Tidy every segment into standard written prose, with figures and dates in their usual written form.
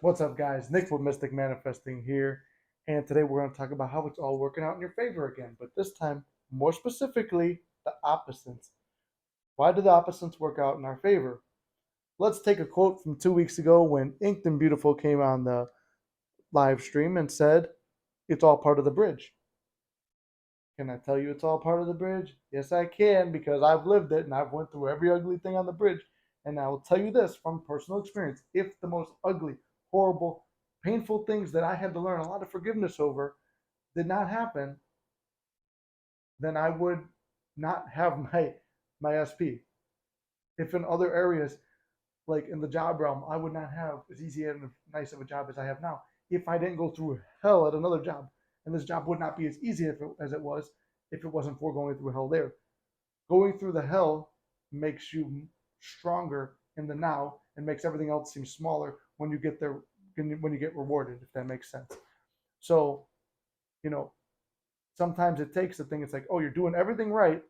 What's up, guys? Nick with Mystic Manifesting here, and today we're going to talk about how it's all working out in your favor again, but this time, more specifically, the opposites. Why do the opposites work out in our favor? Let's take a quote from 2 weeks ago when Inked and Beautiful came on the live stream and said, "It's all part of the bridge." Can I tell you it's all part of the bridge? Yes, I can, because I've lived it and I've went through every ugly thing on the bridge. And I will tell you this from personal experience: if the most ugly, horrible, painful things that I had to learn a lot of forgiveness over did not happen, then I would not have my SP. If in other areas, like in the job realm, I would not have as easy and nice of a job as I have now if I didn't go through hell at another job. And this job would not be as easy as it was if it wasn't for going through hell there. Going through the hell makes you stronger in the now and makes everything else seem smaller when you get there, when you get rewarded, if that makes sense. So, you know, sometimes it takes the thing, it's like, oh, you're doing everything right,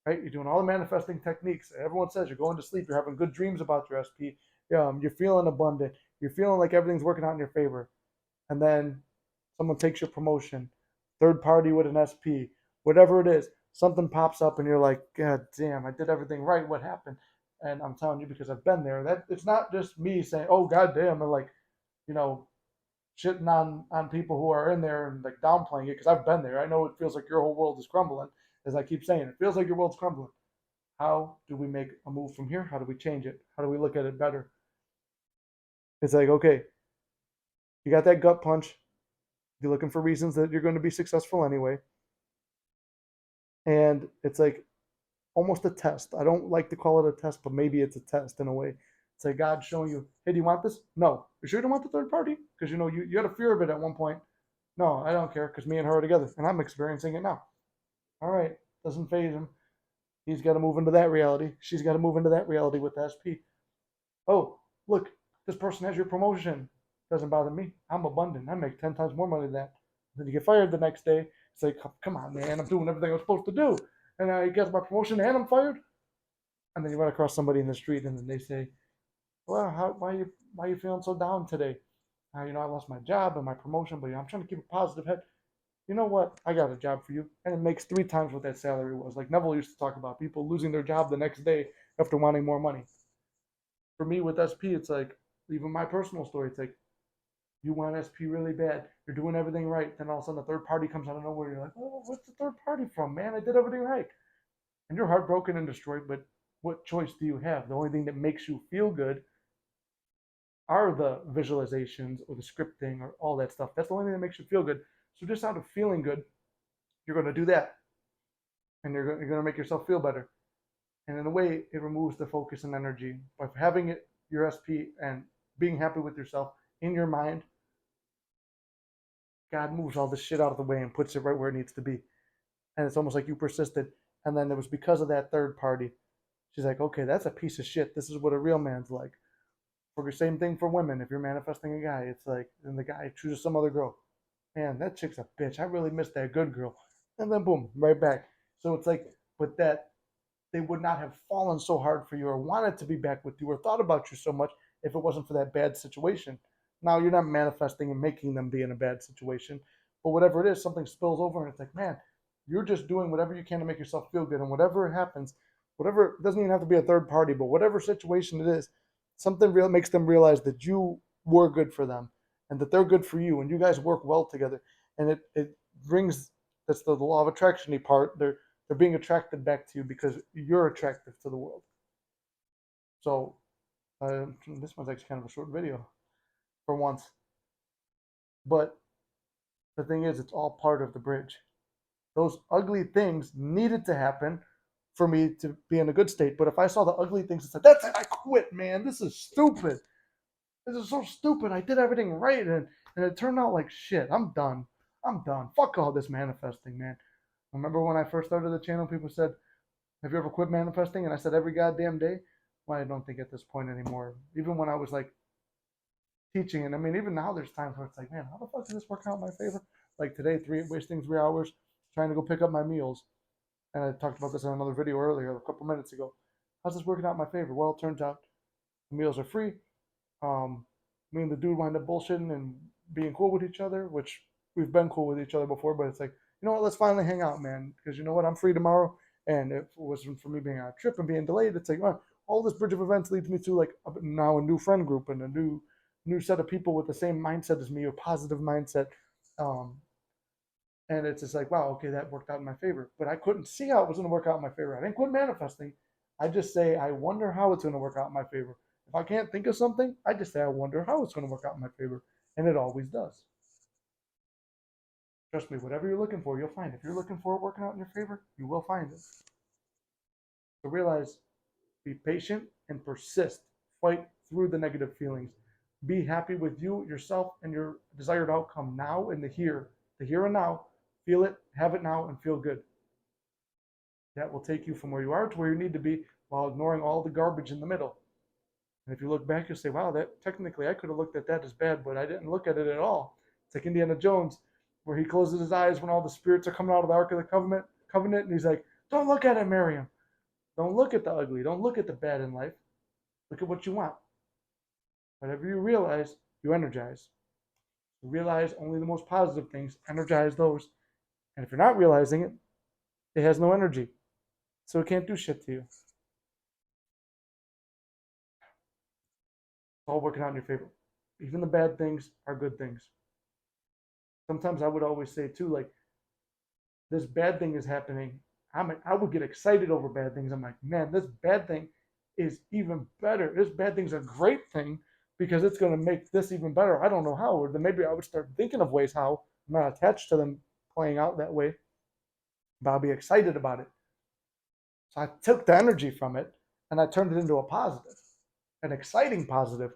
right? You're doing all the manifesting techniques. Everyone says you're going to sleep, you're having good dreams about your SP, you're feeling abundant, you're feeling like everything's working out in your favor. And then someone takes your promotion, third party with an SP, whatever it is, something pops up and you're like, God damn, I did everything right. What happened? And I'm telling you, because I've been there, that it's not just me saying, oh, God damn, and like, you know, shitting on people who are in there and like downplaying it, because I've been there. I know it feels like your whole world is crumbling. As I keep saying, it feels like your world's crumbling. How do we make a move from here? How do we change it? How do we look at it better? It's like, okay, you got that gut punch. You're looking for reasons that you're going to be successful anyway. And it's like almost a test. I don't like to call it a test, but maybe it's a test in a way. It's like God showing you, hey, do you want this? No. You sure you don't want the third party? Because you had a fear of it at one point. No, I don't care, because me and her are together and I'm experiencing it now. All right. Doesn't phase him. He's got to move into that reality. She's got to move into that reality with SP. Oh, look, this person has your promotion. Doesn't bother me. I'm abundant. I make 10 times more money than that. Then you get fired the next day. It's like, come on, man, I'm doing everything I'm supposed to do. And I get my promotion and I'm fired. And then you run across somebody in the street and then they say, well, why are you feeling so down today? I lost my job and my promotion, but I'm trying to keep a positive head. You know what? I got a job for you. And it makes 3 times what that salary was. Like Neville used to talk about people losing their job the next day after wanting more money. For me with SP, it's like, even my personal story, it's like, you want SP really bad. You're doing everything right. Then all of a sudden, the third party comes out of nowhere. You're like, oh, what's the third party from, man? I did everything right. And you're heartbroken and destroyed. But what choice do you have? The only thing that makes you feel good are the visualizations or the scripting or all that stuff. That's the only thing that makes you feel good. So just out of feeling good, you're going to do that. And you're going to make yourself feel better. And in a way, it removes the focus and energy. By having it, your SP, and being happy with yourself in your mind, God moves all this shit out of the way and puts it right where it needs to be. And it's almost like you persisted. And then it was because of that third party. She's like, okay, that's a piece of shit. This is what a real man's like. For the same thing for women, if you're manifesting a guy, it's like, and the guy chooses some other girl. Man, that chick's a bitch. I really miss that good girl. And then boom, right back. So it's like, but that they would not have fallen so hard for you or wanted to be back with you or thought about you so much if it wasn't for that bad situation. Now you're not manifesting and making them be in a bad situation, but whatever it is, something spills over and it's like, man, you're just doing whatever you can to make yourself feel good. And whatever happens, whatever, it doesn't even have to be a third party, but whatever situation it is, something real makes them realize that you were good for them and that they're good for you and you guys work well together. And it brings, that's the law of attraction part. They're being attracted back to you because you're attractive to the world. So this one's actually kind of a short video for once. But the thing is, it's all part of the bridge. Those ugly things needed to happen for me to be in a good state. But if I saw the ugly things and said, that's it, I quit, man. This is stupid. This is so stupid. I did everything right. And it turned out like shit. I'm done. I'm done. Fuck all this manifesting, man. Remember when I first started the channel, people said, have you ever quit manifesting? And I said every goddamn day. Well, I don't think at this point anymore. Even when I was like teaching, and I mean, even now there's times where it's like, man, how the fuck did this work out in my favor? Like today, wasting 3 hours trying to go pick up my meals. And I talked about this in another video earlier, a couple minutes ago. How's this working out in my favor? Well, it turns out the meals are free. Um, me and the dude wind up bullshitting and being cool with each other, which we've been cool with each other before, but it's like, you know what, let's finally hang out, man. Because you know what, I'm free tomorrow. And if it wasn't for me being on a trip and being delayed, it's like, well, all this bridge of events leads me to like now a new friend group and a new set of people with the same mindset as me, a positive mindset. Um, and it's just like, wow, okay, that worked out in my favor. But I couldn't see how it was going to work out in my favor. I didn't quit manifesting. I just say, I wonder how it's going to work out in my favor. If I can't think of something, I just say, I wonder how it's going to work out in my favor. And it always does. Trust me, whatever you're looking for, you'll find it. If you're looking for it working out in your favor, you will find it. So realize, be patient and persist. Fight through the negative feelings. Be happy with you, yourself, and your desired outcome now in the here and now. Feel it, have it now, and feel good. That will take you from where you are to where you need to be while ignoring all the garbage in the middle. And if you look back, you'll say, wow, that technically I could have looked at that as bad, but I didn't look at it at all. It's like Indiana Jones, where he closes his eyes when all the spirits are coming out of the Ark of the Covenant, and he's like, don't look at it, Miriam. Don't look at the ugly. Don't look at the bad in life. Look at what you want. Whatever you realize, you energize. You realize only the most positive things, energize those. And if you're not realizing it, it has no energy. So it can't do shit to you. It's all working out in your favor. Even the bad things are good things. Sometimes I would always say too, like, this bad thing is happening. I would get excited over bad things. I'm like, man, this bad thing is even better. This bad thing's a great thing because it's going to make this even better. I don't know how, or then maybe I would start thinking of ways how. I'm not attached to them playing out that way, but I'll be excited about it. So I took the energy from it and I turned it into a positive, an exciting positive,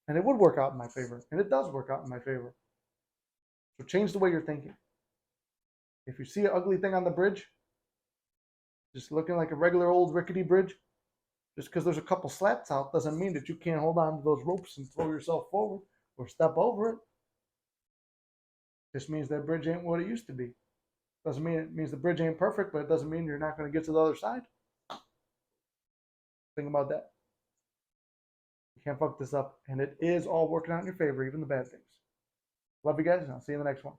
and it would work out in my favor. And it does work out in my favor. So change the way you're thinking. If you see an ugly thing on the bridge, just looking like a regular old rickety bridge, just because there's a couple slats out doesn't mean that you can't hold on to those ropes and throw yourself forward or step over it. Just means that bridge ain't what it used to be. Doesn't mean it means the bridge ain't perfect, but it doesn't mean you're not going to get to the other side. Think about that. You can't fuck this up, and it is all working out in your favor, even the bad things. Love you guys, and I'll see you in the next one.